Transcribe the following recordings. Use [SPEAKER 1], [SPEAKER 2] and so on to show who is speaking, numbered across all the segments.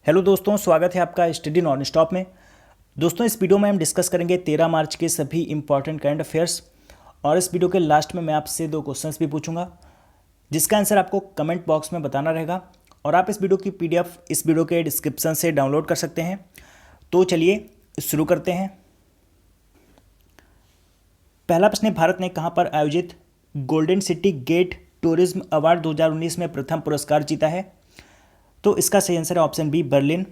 [SPEAKER 1] Hello दोस्तों, स्वागत है आपका स्टडी नॉन स्टॉप में। दोस्तों, इस वीडियो में हम डिस्कस करेंगे 13 मार्च के सभी इंपॉर्टेंट करंट अफेयर्स। और इस वीडियो के लास्ट में मैं आपसे 2 क्वेश्चंस भी पूछूंगा, जिसका आंसर आपको कमेंट बॉक्स में बताना रहेगा। और आप इस वीडियो की पीडीएफ इस वीडियो के डिस्क्रिप्शन से डाउनलोड कर सकते हैं। तो चलिए शुरू करते हैं। पहला प्रश्न है, भारत ने कहाँ पर आयोजित Golden City Gate Tourism Award 2019 में प्रथम पुरस्कार जीता है? तो इसका सही आंसर है ऑप्शन बी, बर्लिन।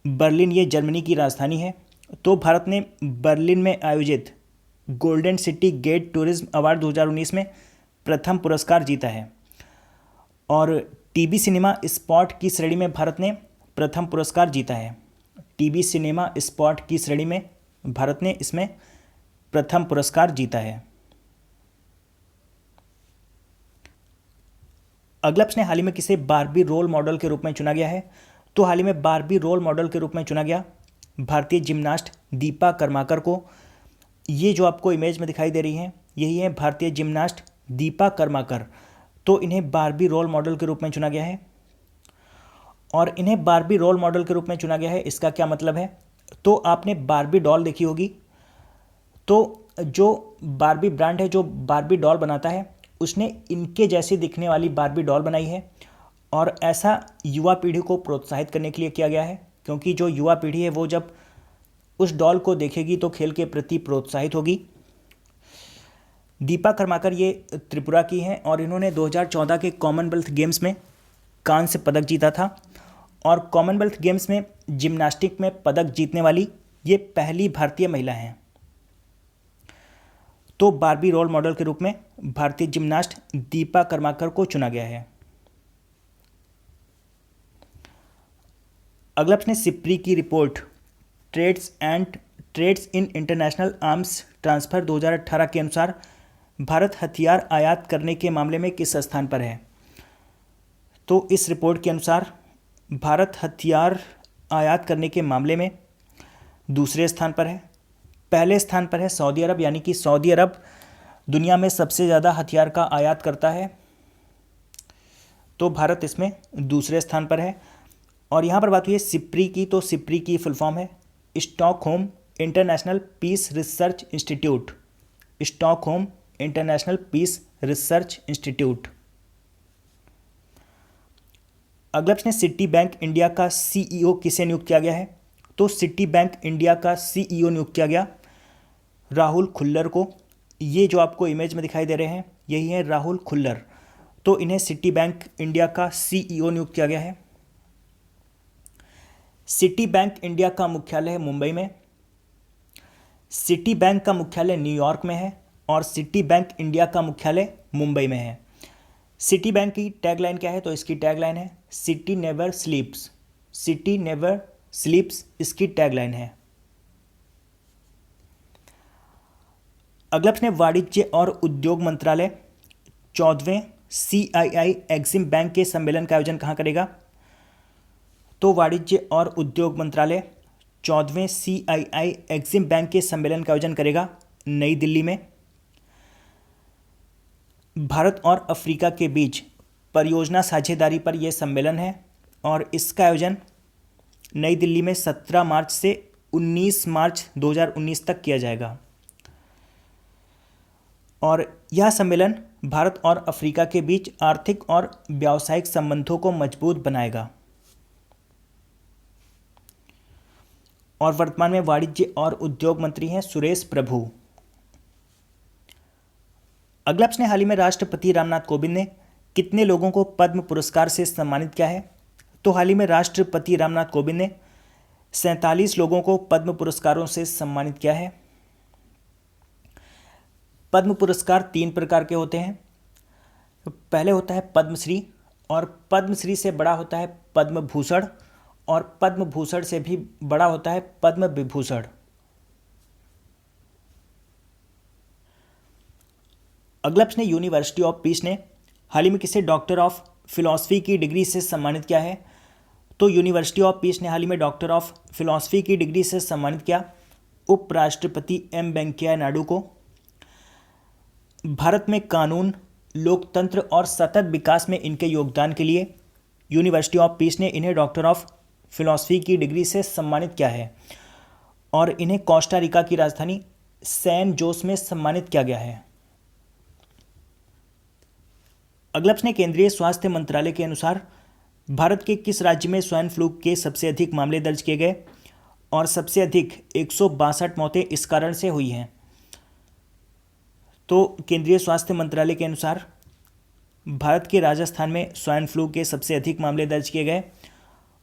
[SPEAKER 1] बर्लिन ये जर्मनी की राजधानी है। तो भारत ने बर्लिन में आयोजित Golden City Gate Tourism Award 2019 में प्रथम पुरस्कार जीता है। और टीवी सिनेमा स्पॉट की श्रेणी में भारत ने प्रथम पुरस्कार जीता है। टीवी सिनेमा स्पॉट की श्रेणी में भारत ने इसमें प्रथम पुरस्कार जीता है। अगला प्रश्न, हाल ही में किसे बारबी रोल मॉडल के रूप में चुना गया है? तो हाल ही में बारबी रोल मॉडल के रूप में चुना गया भारतीय जिम्नास्ट दीपा कर्माकर को। ये जो आपको इमेज में दिखाई दे रही है, यही है भारतीय जिम्नास्ट दीपा कर्माकर। तो इन्हें बारबी रोल मॉडल के रूप में चुना गया है। और इन्हें बारबी रोल मॉडल के रूप में चुना गया है, इसका क्या मतलब है? तो आपने बारबी डॉल देखी होगी। तो जो बारबी ब्रांड है, जो बारबी डॉल बनाता है, उसने इनके जैसी दिखने वाली बारबी डॉल बनाई है। और ऐसा युवा पीढ़ी को प्रोत्साहित करने के लिए किया गया है, क्योंकि जो युवा पीढ़ी है वो जब उस डॉल को देखेगी तो खेल के प्रति प्रोत्साहित होगी। दीपा कर्माकर ये त्रिपुरा की हैं और इन्होंने 2014 के कॉमनवेल्थ गेम्स में कांस्य पदक जीता था। और कॉमनवेल्थ गेम्स में जिम्नास्टिक में पदक जीतने वाली ये पहली भारतीय महिला हैं। तो बारबी रोल मॉडल के रूप में भारतीय जिम्नास्ट दीपा कर्माकर को चुना गया है। अगला प्रश्न, सिप्री की report trends in international arms transfer 2018 के अनुसार भारत हथियार आयात करने के मामले में किस स्थान पर है? तो इस रिपोर्ट के अनुसार भारत हथियार आयात करने के मामले में दूसरे स्थान पर है। पहले स्थान पर है सऊदी अरब, यानी कि सऊदी अरब दुनिया में सबसे ज़्यादा हथियार का आयात करता है। तो भारत इसमें दूसरे स्थान पर है। और यहाँ पर बात हुई है सिप्री की, तो सिप्री की फुल फॉर्म है Stockholm International Peace Research Institute. Stockholm International Peace Research Institute. अगला प्रश्न, सिटी बैंक इंडिया का सीईओ किसे नियुक्त किया गया है? तो सिटी बैंक इंडिया का सीईओ नियुक्त किया गया राहुल खुल्लर को। ये जो आपको इमेज में दिखाई दे रहे हैं, यही है राहुल खुल्लर। तो इन्हें सिटी बैंक इंडिया का सीईओ नियुक्त किया गया है। सिटी बैंक इंडिया का मुख्यालय है मुंबई में। सिटी बैंक का मुख्यालय न्यूयॉर्क में है और सिटी बैंक इंडिया का मुख्यालय मुंबई में है। सिटी बैंक की टैगलाइन क्या है? तो इसकी टैगलाइन है सिटी नेवर स्लीप्स। सिटी नेवर स्लीप्स इसकी टैगलाइन है। अगला प्रश्न, वाणिज्य और उद्योग मंत्रालय 14वें CII एग्जिम बैंक के सम्मेलन का आयोजन कहाँ करेगा? तो वाणिज्य और उद्योग मंत्रालय 14वें CII एग्जिम बैंक के सम्मेलन का आयोजन करेगा नई दिल्ली में। भारत और अफ्रीका के बीच परियोजना साझेदारी पर यह सम्मेलन है और इसका आयोजन नई दिल्ली में 17 मार्च से 19 मार्च 2019 तक किया जाएगा। और यह सम्मेलन भारत और अफ्रीका के बीच आर्थिक और व्यावसायिक संबंधों को मजबूत बनाएगा। और वर्तमान में वाणिज्य और उद्योग मंत्री हैं सुरेश प्रभु। अगला प्रश्न, हाल ही में राष्ट्रपति रामनाथ कोविंद ने कितने लोगों को पद्म पुरस्कार से सम्मानित किया है? तो हाल ही में राष्ट्रपति रामनाथ कोविंद ने 47 लोगों को पद्म पुरस्कारों से सम्मानित किया है। पद्म पुरस्कार 3 प्रकार के होते हैं। पहले होता है पद्मश्री, और पद्मश्री से बड़ा होता है पद्म भूषण, और पद्म भूषण से भी बड़ा होता है पद्म विभूषण। अगला प्रश्न, यूनिवर्सिटी ऑफ पीस ने हाल ही में किसे डॉक्टर ऑफ फिलॉसफी की डिग्री से सम्मानित किया है? तो यूनिवर्सिटी ऑफ पीस ने हाल ही में डॉक्टर ऑफ फिलॉसफी की डिग्री से सम्मानित किया उपराष्ट्रपति एम वेंकैया नायडू को। भारत में कानून, लोकतंत्र और सतत विकास में इनके योगदान के लिए यूनिवर्सिटी ऑफ पीस ने इन्हें डॉक्टर ऑफ फिलॉसफी की डिग्री से सम्मानित किया है और इन्हें कोस्टा रिका की राजधानी सैन जोस में सम्मानित किया गया है। अगला प्रश्न है, केंद्रीय स्वास्थ्य मंत्रालय के अनुसार भारत के किस राज्य में स्वाइन फ्लू के सबसे अधिक मामले दर्ज किए गए और सबसे अधिक 162 मौतें इस कारण से हुई हैं? तो केंद्रीय स्वास्थ्य मंत्रालय के अनुसार भारत के राजस्थान में स्वाइन फ्लू के सबसे अधिक मामले दर्ज किए गए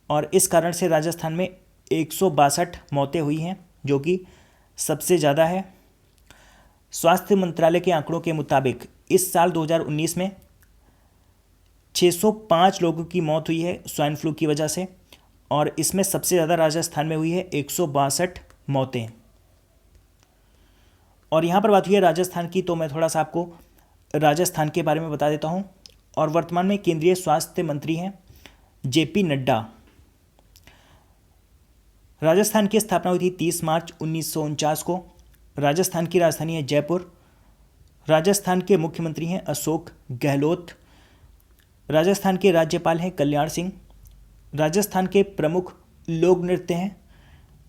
[SPEAKER 1] और इस कारण से राजस्थान में 162 मौतें हुई हैं, जो कि सबसे ज़्यादा है। स्वास्थ्य मंत्रालय के आंकड़ों के मुताबिक इस साल 2019 में 605 लोगों की मौत हुई है स्वाइन फ्लू की वजह से और इसमें सबसे ज़्यादा राजस्थान में हुई है 162 मौतें। और यहाँ पर बात हुई है राजस्थान की, तो मैं थोड़ा सा आपको राजस्थान के बारे में बता देता हूँ। और वर्तमान में केंद्रीय स्वास्थ्य मंत्री हैं जेपी नड्डा। राजस्थान की स्थापना हुई थी 30 मार्च 1949 को। राजस्थान की राजधानी है जयपुर। राजस्थान के मुख्यमंत्री हैं अशोक गहलोत। राजस्थान के राज्यपाल हैं कल्याण सिंह। राजस्थान के प्रमुख लोक नृत्य हैं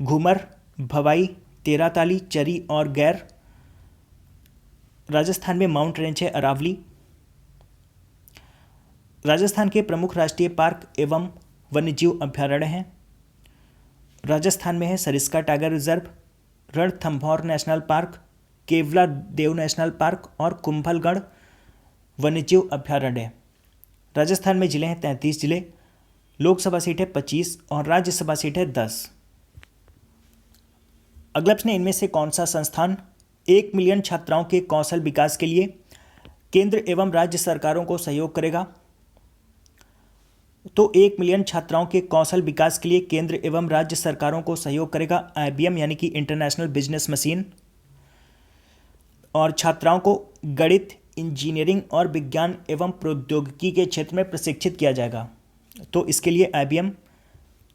[SPEAKER 1] घूमर, भवाई, तेराताली, चरी और गैर। राजस्थान में माउंट रेंज है अरावली। राजस्थान के प्रमुख राष्ट्रीय पार्क एवं वन्यजीव अभ्यारण्य हैं। राजस्थान में है Sariska tiger reserve, Ranthambore national park, Keoladeo national park और कुंभलगढ़ वन्यजीव अभ्यारण्य। राजस्थान में जिले हैं 33 जिले, लोकसभा सीट है 25 और राज्यसभा सीट है 10। अगला प्रश्न, इनमें से कौन सा संस्थान 1 मिलियन छात्राओं के कौशल विकास के लिए केंद्र एवं राज्य सरकारों को सहयोग करेगा? तो 1 मिलियन छात्राओं के कौशल विकास के लिए केंद्र एवं राज्य सरकारों को सहयोग करेगा IBM यानी कि इंटरनेशनल बिजनेस मशीन। और छात्राओं को गणित, इंजीनियरिंग और विज्ञान एवं प्रौद्योगिकी के क्षेत्र में प्रशिक्षित किया जाएगा। तो इसके लिए IBM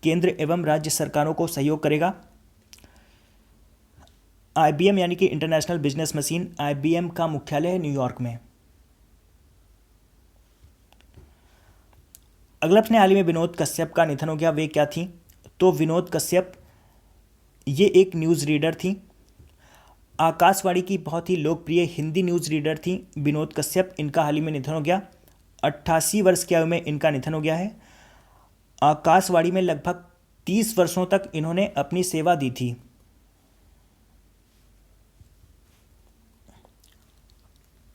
[SPEAKER 1] केंद्र एवं राज्य सरकारों को सहयोग करेगा। IBM यानी कि इंटरनेशनल बिजनेस मशीन, IBM का मुख्यालय है न्यूयॉर्क में। अगला प्रश्न, हाल ही में विनोद कश्यप का निधन हो गया, वे क्या थी? तो विनोद कश्यप ये एक न्यूज़ रीडर थी। आकाशवाणी की बहुत ही लोकप्रिय हिंदी न्यूज़ रीडर थी विनोद कश्यप। इनका हाल ही में निधन हो गया। 88 वर्ष की आयु में इनका निधन हो गया है। आकाशवाणी में लगभग 30 वर्षों तक इन्होंने अपनी सेवा दी थी।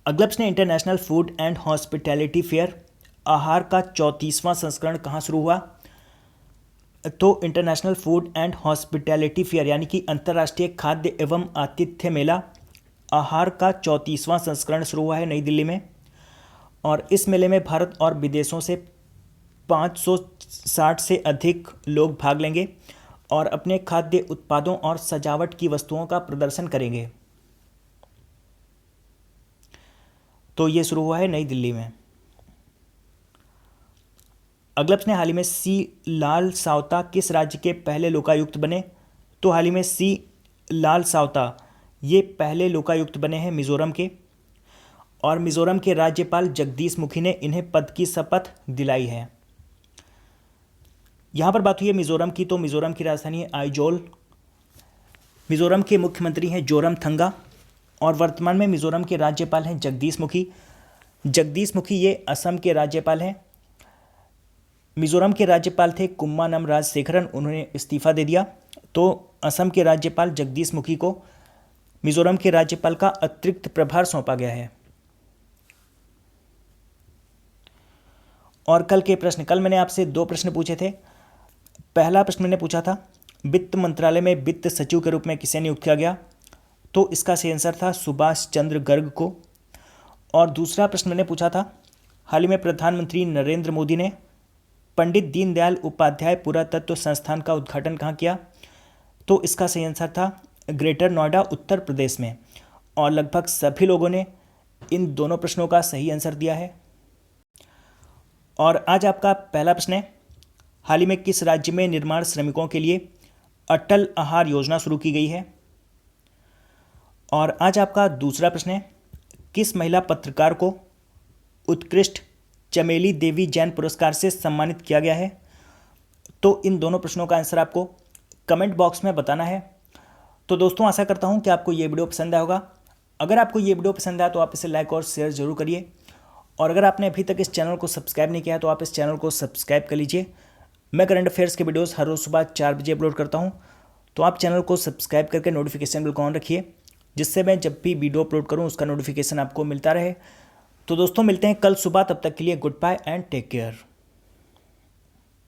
[SPEAKER 1] अगला प्रश्न, international food and hospitality fair आहार का 34वां संस्करण कहाँ शुरू हुआ? तो international food and hospitality fair यानी कि अंतर्राष्ट्रीय खाद्य एवं आतिथ्य मेला आहार का 34वां संस्करण शुरू हुआ है नई दिल्ली में। और इस मेले में भारत और विदेशों से 560 से अधिक लोग भाग लेंगे और अपने खाद्य उत्पादों और सजावट की वस्तुओं का प्रदर्शन करेंगे। तो ये शुरू हुआ है नई दिल्ली में। अगला प्रश्न, हाल ही में सी लाल सावता किस राज्य के पहले लोकायुक्त बने? तो हाल ही में सी लाल सावता ये पहले लोकायुक्त बने हैं मिजोरम के। और मिजोरम के राज्यपाल जगदीश मुखी ने इन्हें पद की शपथ दिलाई है। यहाँ पर बात हुई है मिजोरम की, तो मिजोरम की राजधानी है आइजोल। मिजोरम के मुख्यमंत्री हैं जोरमथंगा और वर्तमान में मिजोरम के राज्यपाल हैं जगदीश मुखी। जगदीश मुखी ये असम के राज्यपाल हैं। मिजोरम के राज्यपाल थे कुम्मानम राजशेखरन, उन्होंने इस्तीफा दे दिया। तो असम के राज्यपाल जगदीश मुखी को मिजोरम के राज्यपाल का अतिरिक्त प्रभार सौंपा गया है। और कल मैंने आपसे 2 प्रश्न पूछे थे। पहला प्रश्न मैंने पूछा था वित्त मंत्रालय में वित्त सचिव के रूप में किसे नियुक्त किया गया? तो इसका सही आंसर था सुभाष चंद्र गर्ग को। और दूसरा प्रश्न मैंने पूछा था हाल ही में प्रधानमंत्री नरेंद्र मोदी ने पंडित दीनदयाल उपाध्याय पुरातत्व संस्थान का उद्घाटन कहाँ किया? तो इसका सही आंसर था ग्रेटर नोएडा उत्तर प्रदेश में। और लगभग सभी लोगों ने इन दोनों प्रश्नों का सही आंसर दिया है। और आज आपका पहला प्रश्न है हाल ही में किस राज्य में निर्माण श्रमिकों के लिए अटल आहार योजना शुरू की गई है? और आज आपका दूसरा प्रश्न है किस महिला पत्रकार को उत्कृष्ट चमेली देवी जैन पुरस्कार से सम्मानित किया गया है? तो इन दोनों प्रश्नों का आंसर आपको कमेंट बॉक्स में बताना है। तो दोस्तों आशा करता हूं कि आपको ये वीडियो पसंद आया होगा। अगर आपको ये वीडियो पसंद आया तो आप इसे लाइक और शेयर जरूर करिए, और अगर आपने अभी तक इस चैनल को सब्सक्राइब नहीं किया तो आप इस चैनल को सब्सक्राइब कर लीजिए। मैं करंट अफेयर्स के वीडियोस हर रोज़ सुबह 4 बजे अपलोड करता हूं, तो आप चैनल को सब्सक्राइब करके नोटिफिकेशन बिल को ऑन रखिए, जिससे मैं जब भी वीडियो अपलोड करूं उसका नोटिफिकेशन आपको मिलता रहे। तो दोस्तों मिलते हैं कल सुबह, तब तक के लिए goodbye and take care.